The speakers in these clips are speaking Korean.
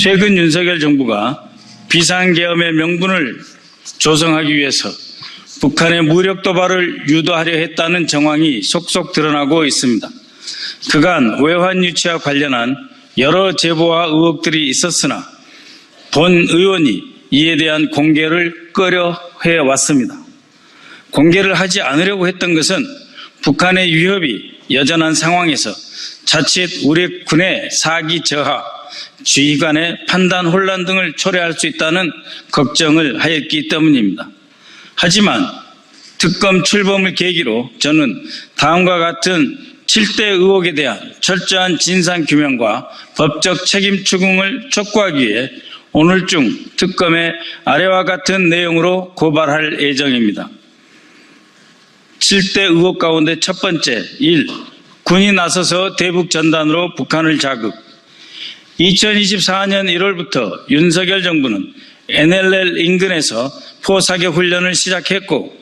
최근 윤석열 정부가 비상계엄의 명분을 조성하기 위해서 북한의 무력 도발을 유도하려 했다는 정황이 속속 드러나고 있습니다. 그간 외환 유치와 관련한 여러 제보와 의혹들이 있었으나 본 의원이 이에 대한 공개를 꺼려 해왔습니다. 공개를 하지 않으려고 했던 것은 북한의 위협이 여전한 상황에서 자칫 우리 군의 사기 저하, 지휘관의 판단 혼란 등을 초래할 수 있다는 걱정을 하였기 때문입니다. 하지만 특검 출범을 계기로 저는 다음과 같은 7대 의혹에 대한 철저한 진상규명과 법적 책임 추궁을 촉구하기 위해 오늘 중 특검에 아래와 같은 내용으로 고발할 예정입니다. 7대 의혹 가운데 첫 번째, 1. 군이 나서서 대북 전단으로 북한을 자극. 2024년 1월부터 윤석열 정부는 NLL 인근에서 포사격 훈련을 시작했고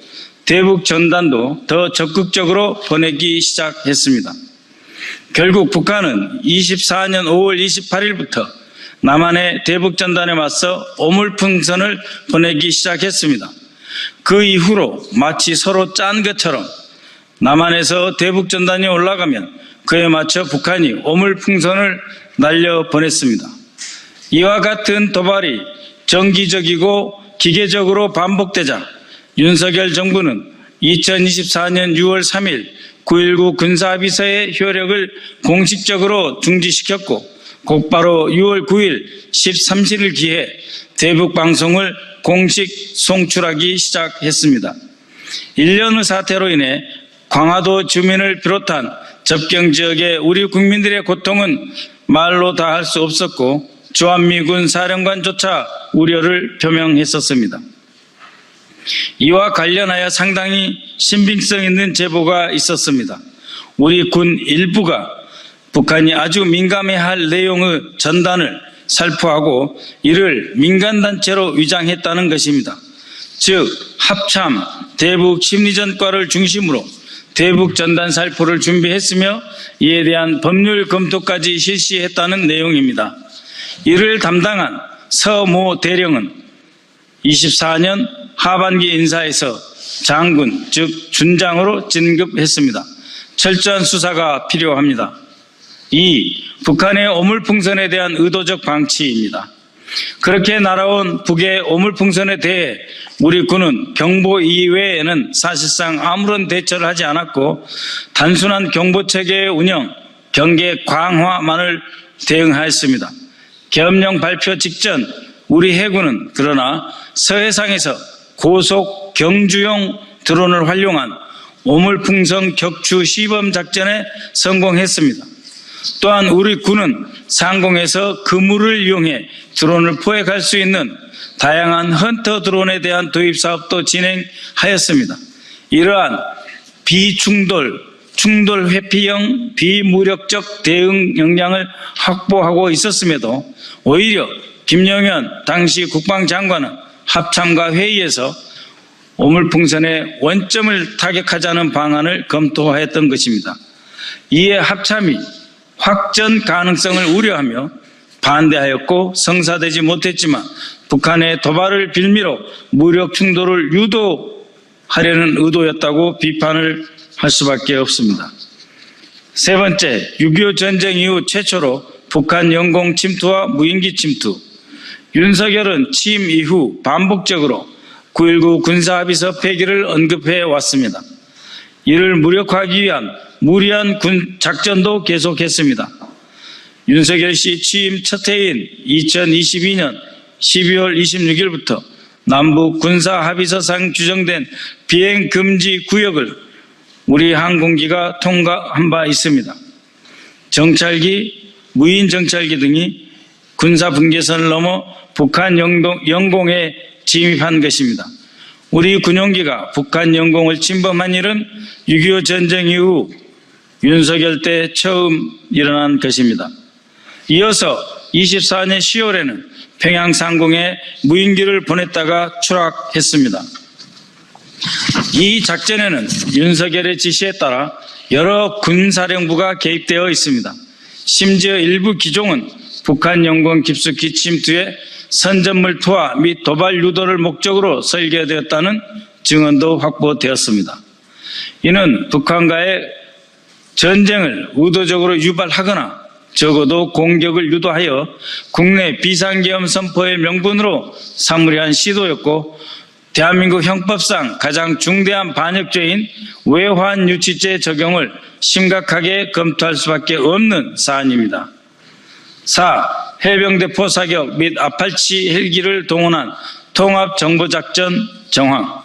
대북 전단도 더 적극적으로 보내기 시작했습니다. 결국 북한은 24년 5월 28일부터 남한의 대북 전단에 맞서 오물풍선을 보내기 시작했습니다. 그 이후로 마치 서로 짠 것처럼 남한에서 대북 전단이 올라가면 그에 맞춰 북한이 오물풍선을 날려보냈습니다. 이와 같은 도발이 정기적이고 기계적으로 반복되자 윤석열 정부는 2024년 6월 3일 9.19 군사합의서의 효력을 공식적으로 중지시켰고 곧바로 6월 9일 13시를 기해 대북방송을 공식 송출하기 시작했습니다. 1년의 사태로 인해 광화도 주민을 비롯한 접경지역의 우리 국민들의 고통은 말로 다 할 수 없었고 주한미군 사령관조차 우려를 표명했었습니다. 이와 관련하여 상당히 신빙성 있는 제보가 있었습니다. 우리 군 일부가 북한이 아주 민감해할 내용의 전단을 살포하고 이를 민간단체로 위장했다는 것입니다. 즉 합참 대북 심리전과를 중심으로 대북 전단 살포를 준비했으며 이에 대한 법률 검토까지 실시했다는 내용입니다. 이를 담당한 서모 대령은 24년 하반기 인사에서 장군 즉 준장으로 진급했습니다. 철저한 수사가 필요합니다. 2. 북한의 오물풍선에 대한 의도적 방치입니다. 그렇게 날아온 북의 오물풍선에 대해 우리 군은 경보 이외에는 사실상 아무런 대처를 하지 않았고 단순한 경보체계의 운영, 경계 강화만을 대응하였습니다. 계엄령 발표 직전 우리 해군은 그러나 서해상에서 고속 경주용 드론을 활용한 오물풍선 격추 시범 작전에 성공했습니다. 또한 우리 군은 상공에서 그물을 이용해 드론을 포획할 수 있는 다양한 헌터 드론에 대한 도입 사업도 진행하였습니다. 이러한 비충돌, 충돌 회피형 비무력적 대응 역량을 확보하고 있었음에도 오히려 김영현 당시 국방장관은 합참과 회의에서 오물풍선의 원점을 타격하자는 방안을 검토하였던 것입니다. 이에 합참이 확전 가능성을 우려하며 반대하였고 성사되지 못했지만 북한의 도발을 빌미로 무력 충돌을 유도하려는 의도였다고 비판을 할 수밖에 없습니다. 세 번째, 6.25 전쟁 이후 최초로 북한 영공 침투와 무인기 침투. 윤석열은 취임 이후 반복적으로 9.19 군사합의서 폐기를 언급해 왔습니다. 이를 무력화하기 위한 무리한 군 작전도 계속했습니다. 윤석열 씨 취임 첫 해인 2022년 12월 26일부터 남북 군사합의서상 규정된 비행금지 구역을 우리 항공기가 통과한 바 있습니다. 정찰기, 무인 정찰기 등이 군사분계선을 넘어 북한 영공에 진입한 것입니다. 우리 군용기가 북한 영공을 침범한 일은 6.25 전쟁 이후 윤석열 때 처음 일어난 것입니다. 이어서 24년 10월에는 평양 상공에 무인기를 보냈다가 추락했습니다. 이 작전에는 윤석열의 지시에 따라 여러 군사령부가 개입되어 있습니다. 심지어 일부 기종은 북한 영공 깊숙이 침투해 선전물 투하 및 도발 유도를 목적으로 설계되었다는 증언도 확보되었습니다. 이는 북한과의 전쟁을 의도적으로 유발하거나 적어도 공격을 유도하여 국내 비상계엄 선포의 명분으로 삼으려 한 시도였고, 대한민국 형법상 가장 중대한 반역죄인 외환유치죄 적용을 심각하게 검토할 수밖에 없는 사안입니다. 4. 해병대 포사격 및 아팔치 헬기를 동원한 통합정보작전 정황.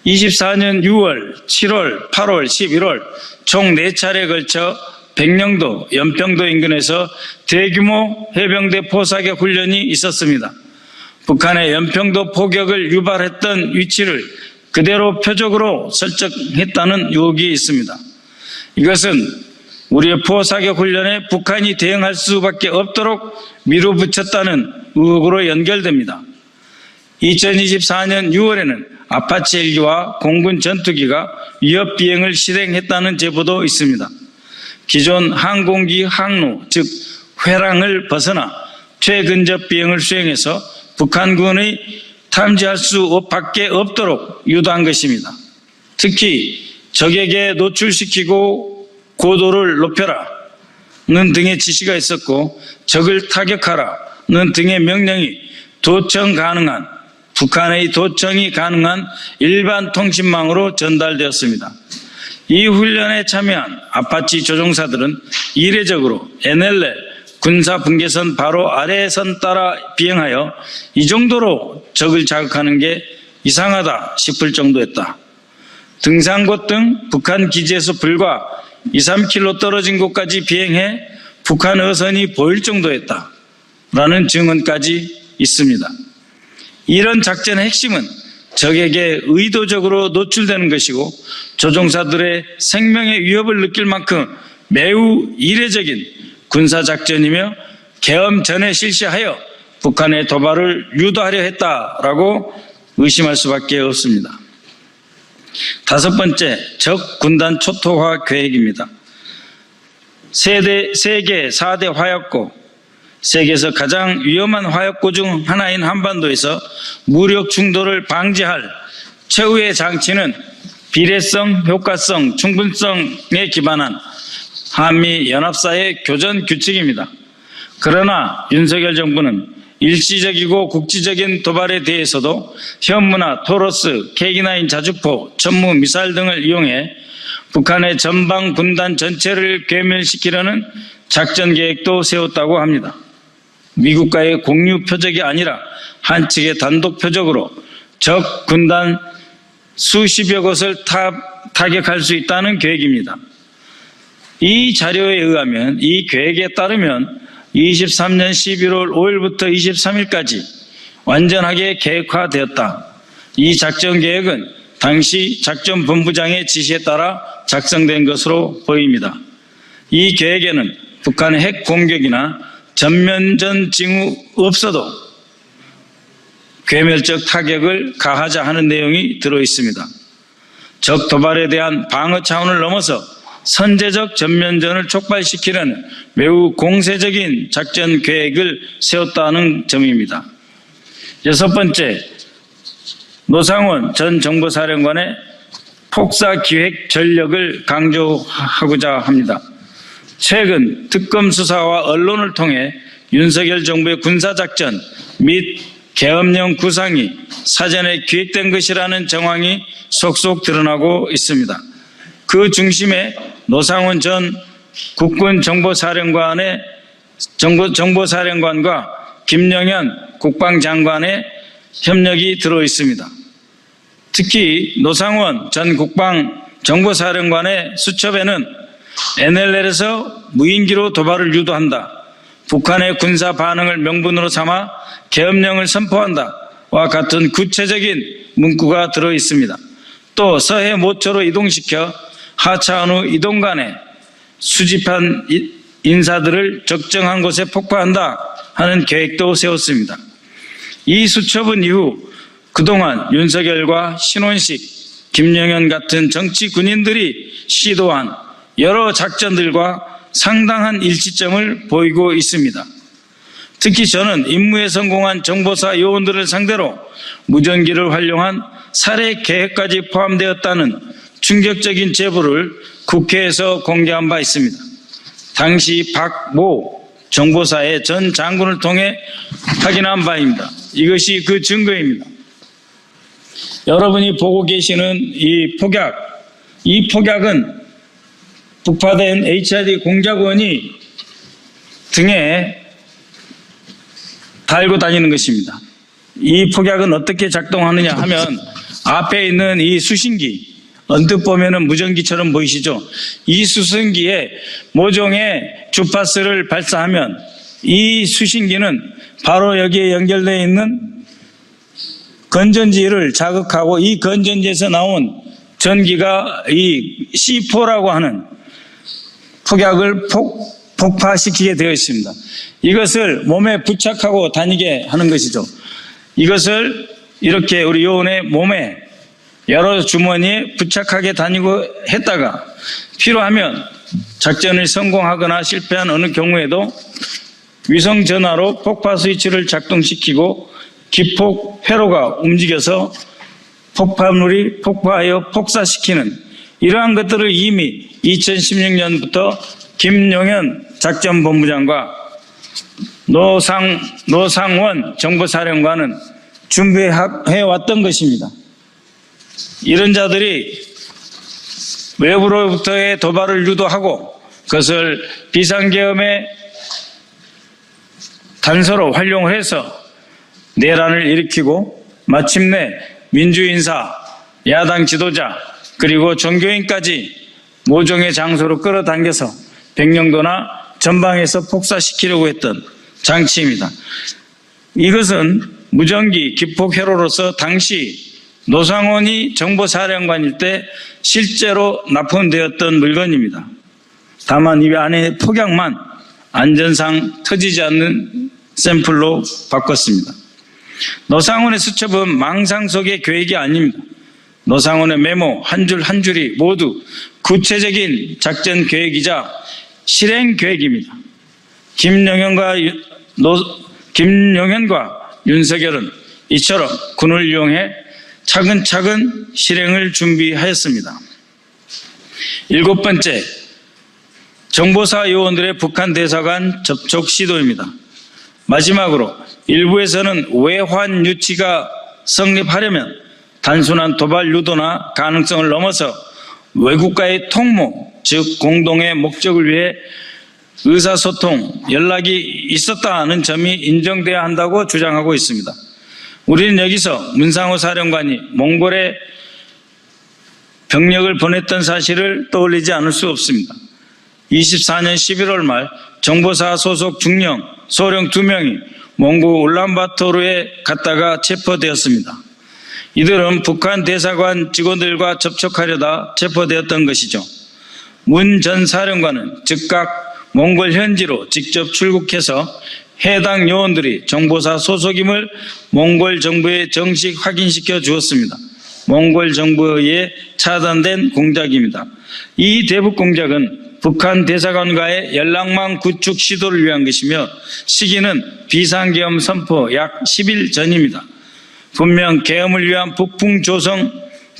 24년 6월, 7월, 8월, 11월 총 4차례에 걸쳐 백령도, 연평도 인근에서 대규모 해병대 포사격 훈련이 있었습니다. 북한의 연평도 포격을 유발했던 위치를 그대로 표적으로 설정했다는 의혹이 있습니다. 이것은 우리의 포사격 훈련에 북한이 대응할 수밖에 없도록 밀어붙였다는 의혹으로 연결됩니다. 2024년 6월에는 아파치 헬기와 공군 전투기가 위협 비행을 실행했다는 제보도 있습니다. 기존 항공기 항로, 즉 회랑을 벗어나 최근접 비행을 수행해서 북한군의 탐지할 수밖에 없도록 유도한 것입니다. 특히 적에게 노출시키고 고도를 높여라는 등의 지시가 있었고, 적을 타격하라는 등의 명령이 북한의 도청이 가능한 일반 통신망으로 전달되었습니다. 이 훈련에 참여한 아파치 조종사들은 이례적으로 NLL 군사 분계선 바로 아래 선 따라 비행하여 이 정도로 적을 자극하는 게 이상하다 싶을 정도였다. 등산곳 등 북한 기지에서 불과 2, 3km 떨어진 곳까지 비행해 북한 어선이 보일 정도였다 라는 증언까지 있습니다. 이런 작전의 핵심은 적에게 의도적으로 노출되는 것이고, 조종사들의 생명의 위협을 느낄 만큼 매우 이례적인 군사작전이며 계엄 전에 실시하여 북한의 도발을 유도하려 했다라고 의심할 수밖에 없습니다. 5번째, 적 군단 초토화 계획입니다. 세계 4대 화약고, 세계에서 가장 위험한 화약고 중 하나인 한반도에서 무력 충돌을 방지할 최후의 장치는 비례성, 효과성, 충분성에 기반한 한미 연합사의 교전 규칙입니다. 그러나 윤석열 정부는 일시적이고 국지적인 도발에 대해서도 현무나 토러스, K9 자주포, 천무, 미사일 등을 이용해 북한의 전방 군단 전체를 괴멸시키려는 작전 계획도 세웠다고 합니다. 미국과의 공유 표적이 아니라 한 측의 단독 표적으로 적 군단 수십여 곳을 타격할 수 있다는 계획입니다. 이 자료에 의하면, 이 계획에 따르면 23년 11월 5일부터 23일까지 완전하게 계획화되었다. 이 작전 계획은 당시 작전본부장의 지시에 따라 작성된 것으로 보입니다. 이 계획에는 북한의 핵 공격이나 전면전 징후 없어도 괴멸적 타격을 가하자 하는 내용이 들어있습니다. 적 도발에 대한 방어 차원을 넘어서 선제적 전면전을 촉발시키려는 매우 공세적인 작전 계획을 세웠다는 점입니다. 6번째, 노상원 전 정보사령관의 폭사기획 전력을 강조하고자 합니다. 최근 특검 수사와 언론을 통해 윤석열 정부의 군사작전 및 계엄령 구상이 사전에 기획된 것이라는 정황이 속속 드러나고 있습니다. 그 중심에 노상원 전 국군 정보사령관과 김영현 국방장관의 협력이 들어 있습니다. 특히 노상원 전 국방정보사령관의 수첩에는 NLL에서 무인기로 도발을 유도한다, 북한의 군사 반응을 명분으로 삼아 계엄령을 선포한다와 같은 구체적인 문구가 들어 있습니다. 또 서해 모처로 이동시켜 하차한 후 이동 간에 수집한 인사들을 적정한 곳에 폭파한다 하는 계획도 세웠습니다. 이 수첩은 이후 그동안 윤석열과 신원식, 김영현 같은 정치 군인들이 시도한 여러 작전들과 상당한 일치점을 보이고 있습니다. 특히 저는 임무에 성공한 정보사 요원들을 상대로 무전기를 활용한 살해 계획까지 포함되었다는 충격적인 제보를 국회에서 공개한 바 있습니다. 당시 박모 정보사의 전 장군을 통해 확인한 바입니다. 이것이 그 증거입니다. 여러분이 보고 계시는 이 폭약은 북파된 HID 공작원이 등에 달고 다니는 것입니다. 이 폭약은 어떻게 작동하느냐 하면 앞에 있는 이 수신기, 언뜻 보면은 무전기처럼 보이시죠? 이 수신기에 모종의 주파수를 발사하면 이 수신기는 바로 여기에 연결되어 있는 건전지를 자극하고 이 건전지에서 나온 전기가 이 C4라고 하는 폭약을 폭파시키게 되어 있습니다. 이것을 몸에 부착하고 다니게 하는 것이죠. 이것을 이렇게 우리 요원의 몸에 여러 주머니에 부착하게 다니고 했다가 필요하면 작전을 성공하거나 실패한 어느 경우에도 위성전화로 폭파 스위치를 작동시키고 기폭 회로가 움직여서 폭발물이 폭파하여 폭사시키는 이러한 것들을 이미 2016년부터 김용현 작전본부장과 노상원 정보사령관은 준비해왔던 것입니다. 이런 자들이 외부로부터의 도발을 유도하고 그것을 비상계엄의 단서로 활용을 해서 내란을 일으키고 마침내 민주인사, 야당 지도자 그리고 종교인까지 모종의 장소로 끌어당겨서 백령도나 전방에서 폭사시키려고 했던 장치입니다. 이것은 무전기 기폭 회로로서 당시 노상원이 정보사령관일 때 실제로 납품되었던 물건입니다. 다만 이 안에 폭약만 안전상 터지지 않는 샘플로 바꿨습니다. 노상원의 수첩은 망상 속의 계획이 아닙니다. 노상원의 메모 한 줄 한 줄이 모두 구체적인 작전 계획이자 실행 계획입니다. 김용현과 윤석열은 이처럼 군을 이용해 차근차근 실행을 준비하였습니다. 7번째, 정보사 요원들의 북한 대사관 접촉 시도입니다. 마지막으로 일부에서는 외환 유치가 성립하려면 단순한 도발 유도나 가능성을 넘어서 외국과의 통모, 즉 공동의 목적을 위해 의사소통, 연락이 있었다는 점이 인정돼야 한다고 주장하고 있습니다. 우리는 여기서 문상호 사령관이 몽골에 병력을 보냈던 사실을 떠올리지 않을 수 없습니다. 24년 11월 말 정보사 소속 중령, 소령 2명이 몽골 울란바토르에 갔다가 체포되었습니다. 이들은 북한 대사관 직원들과 접촉하려다 체포되었던 것이죠. 문 전 사령관은 즉각 몽골 현지로 직접 출국해서 해당 요원들이 정보사 소속임을 몽골 정부에 정식 확인시켜 주었습니다. 몽골 정부에 차단된 공작입니다. 이 대북 공작은 북한 대사관과의 연락망 구축 시도를 위한 것이며 시기는 비상계엄 선포 약 10일 전입니다. 분명 계엄을 위한 북풍 조성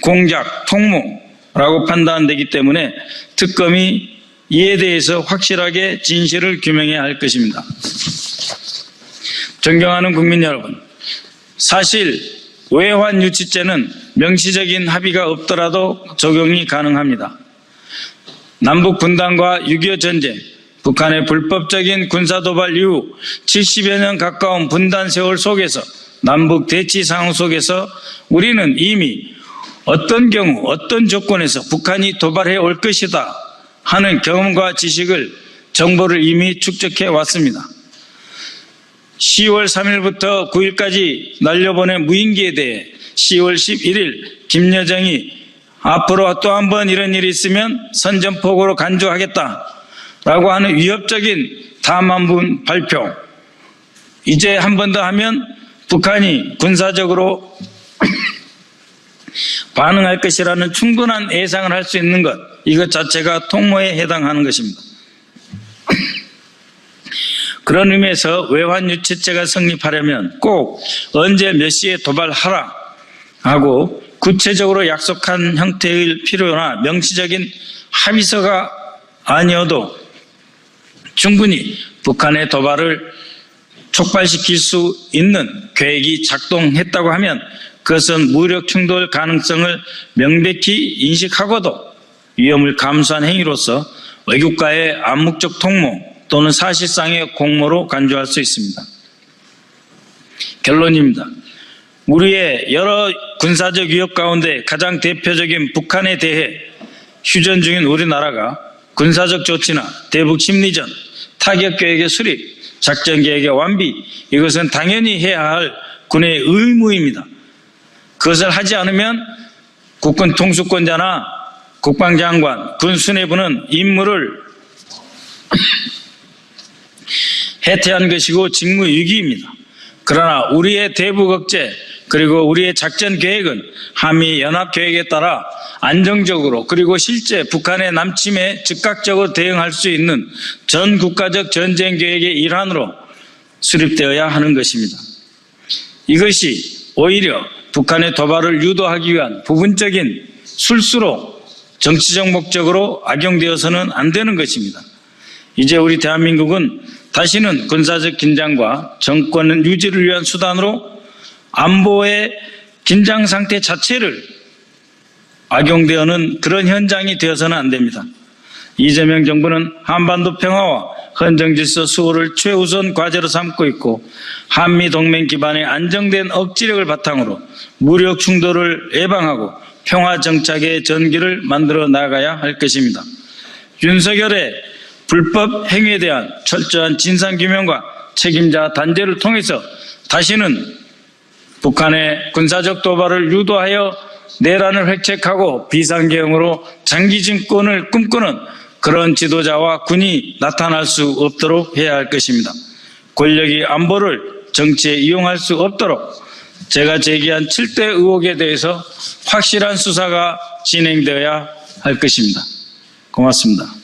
공작 통모라고 판단되기 때문에 특검이 이에 대해서 확실하게 진실을 규명해야 할 것입니다. 존경하는 국민 여러분, 사실 외환 유치죄는 명시적인 합의가 없더라도 적용이 가능합니다. 남북 분단과 6.25 전쟁, 북한의 불법적인 군사도발 이후 70여 년 가까운 분단 세월 속에서 남북 대치 상황 속에서 우리는 이미 어떤 경우 어떤 조건에서 북한이 도발해 올 것이다 하는 경험과 지식을 정보를 이미 축적해 왔습니다. 10월 3일부터 9일까지 날려보낸 무인기에 대해 10월 11일 김여정이 앞으로 또 한 번 이런 일이 있으면 선전포고로 간주하겠다라고 하는 위협적인 담화문 발표. 이제 한 번 더 하면 북한이 군사적으로 반응할 것이라는 충분한 예상을 할 수 있는 것, 이것 자체가 통모에 해당하는 것입니다. 그런 의미에서 외환유치죄가 성립하려면 꼭 언제 몇 시에 도발하라 하고 구체적으로 약속한 형태일 필요나 명시적인 합의서가 아니어도 충분히 북한의 도발을 촉발시킬 수 있는 계획이 작동했다고 하면 그것은 무력 충돌 가능성을 명백히 인식하고도 위험을 감수한 행위로서 외국과의 암묵적 통모 또는 사실상의 공모로 간주할 수 있습니다. 결론입니다. 우리의 여러 군사적 위협 가운데 가장 대표적인 북한에 대해 휴전 중인 우리나라가 군사적 조치나 대북 심리전, 타격 계획의 수립, 작전 계획의 완비, 이것은 당연히 해야 할 군의 의무입니다. 그것을 하지 않으면 국군 통수권자나 국방장관, 군 수뇌부는 임무를 해태한 것이고 직무유기입니다. 그러나 우리의 대북 억제 그리고 우리의 작전 계획은 한미 연합 계획에 따라 안정적으로 그리고 실제 북한의 남침에 즉각적으로 대응할 수 있는 전 국가적 전쟁 계획의 일환으로 수립되어야 하는 것입니다. 이것이 오히려 북한의 도발을 유도하기 위한 부분적인 술수로 정치적 목적으로 악용되어서는 안 되는 것입니다. 이제 우리 대한민국은 다시는 군사적 긴장과 정권 유지를 위한 수단으로 안보의 긴장 상태 자체를 악용되어는 그런 현장이 되어서는 안 됩니다. 이재명 정부는 한반도 평화와 헌정질서 수호를 최우선 과제로 삼고 있고 한미동맹 기반의 안정된 억지력을 바탕으로 무력 충돌을 예방하고 평화 정착의 전기를 만들어 나가야 할 것입니다. 윤석열의 불법 행위에 대한 철저한 진상규명과 책임자 단죄를 통해서 다시는 북한의 군사적 도발을 유도하여 내란을 획책하고 비상계엄으로 장기 집권을 꿈꾸는 그런 지도자와 군이 나타날 수 없도록 해야 할 것입니다. 권력이 안보를 정치에 이용할 수 없도록 제가 제기한 7대 의혹에 대해서 확실한 수사가 진행되어야 할 것입니다. 고맙습니다.